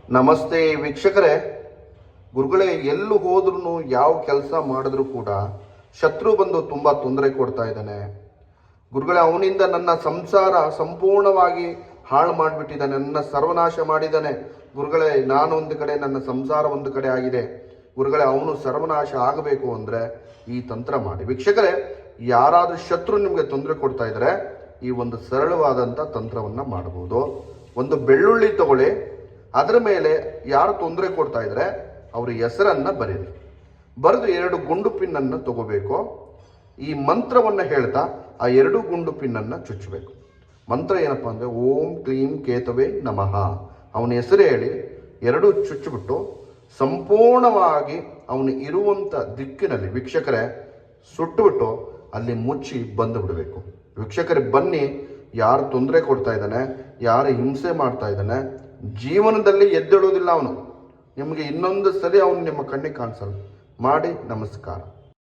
ನಮಸ್ತೆ ವೀಕ್ಷಕರೇ. ಗುರುಗಳೇ, ಎಲ್ಲೂ ಹೋದ್ರೂ ಯಾವ ಕೆಲಸ ಮಾಡಿದ್ರು ಕೂಡ ಶತ್ರು ಬಂದು ತುಂಬ ತೊಂದರೆ ಕೊಡ್ತಾ ಇದ್ದಾನೆ ಗುರುಗಳೇ. ಅವನಿಂದ ನನ್ನ ಸಂಸಾರ ಸಂಪೂರ್ಣವಾಗಿ ಹಾಳು ಮಾಡಿಬಿಟ್ಟಿದ್ದಾನೆ, ನನ್ನ ಸರ್ವನಾಶ ಮಾಡಿದ್ದಾನೆ ಗುರುಗಳೇ. ನಾನು ಒಂದು ಕಡೆ, ನನ್ನ ಸಂಸಾರ ಒಂದು ಕಡೆ ಆಗಿದೆ ಗುರುಗಳೇ. ಅವನು ಸರ್ವನಾಶ ಆಗಬೇಕು ಅಂದರೆ ಈ ತಂತ್ರ ಮಾಡಿ ವೀಕ್ಷಕರೇ. ಯಾರಾದರೂ ಶತ್ರು ನಿಮಗೆ ತೊಂದರೆ ಕೊಡ್ತಾ ಇದ್ದಾರೆ, ಈ ಒಂದು ಸರಳವಾದಂಥ ತಂತ್ರವನ್ನು ಮಾಡಬಹುದು. ಒಂದು ಬೆಳ್ಳುಳ್ಳಿ ತಗೊಳ್ಳಿ, ಅದರ ಮೇಲೆ ಯಾರು ತೊಂದರೆ ಕೊಡ್ತಾ ಇದ್ದಾರೆ ಅವ್ರ ಹೆಸರನ್ನ ಬರೀರಿ. ಬರೆದು 2 ಗುಂಡು ಪಿನ್ನನ್ನು ತಗೋಬೇಕು. ಈ ಮಂತ್ರವನ್ನು ಹೇಳ್ತಾ ಆ 2 ಗುಂಡು ಪಿನ್ನನ್ನು ಚುಚ್ಚಬೇಕು. ಮಂತ್ರ ಏನಪ್ಪ ಅಂದರೆ ಓಂ ಕ್ಲೀಂ ಕೇತವೇ ನಮಃ. ಅವನ ಹೆಸರು ಹೇಳಿ 2 ಚುಚ್ಚಿಬಿಟ್ಟು ಸಂಪೂರ್ಣವಾಗಿ ಅವನು ಇರುವಂಥ ದಿಕ್ಕಿನಲ್ಲಿ ವೀಕ್ಷಕರೇ ಸುಟ್ಟುಬಿಟ್ಟು ಅಲ್ಲಿ ಮುಚ್ಚಿ ಬಂದು ಬಿಡಬೇಕು. ವೀಕ್ಷಕರೇ ಬನ್ನಿ, ಯಾರು ತೊಂದರೆ ಕೊಡ್ತಾ ಇದ್ದಾನೆ, ಯಾರು ಹಿಂಸೆ ಮಾಡ್ತಾ ಇದ್ದಾನೆ, ಜೀವನದಲ್ಲಿ ಎದ್ದೇಳೋದಿಲ್ಲ ಅವನು. ನಿಮಗೆ ಇನ್ನೊಂದು ಸರಿ ಅವನು ನಿಮ್ಮ ಕಣ್ಣಿಗೆ ಕಾಣಿಸಲ್ಲ. ಮಾಡಿ. ನಮಸ್ಕಾರ.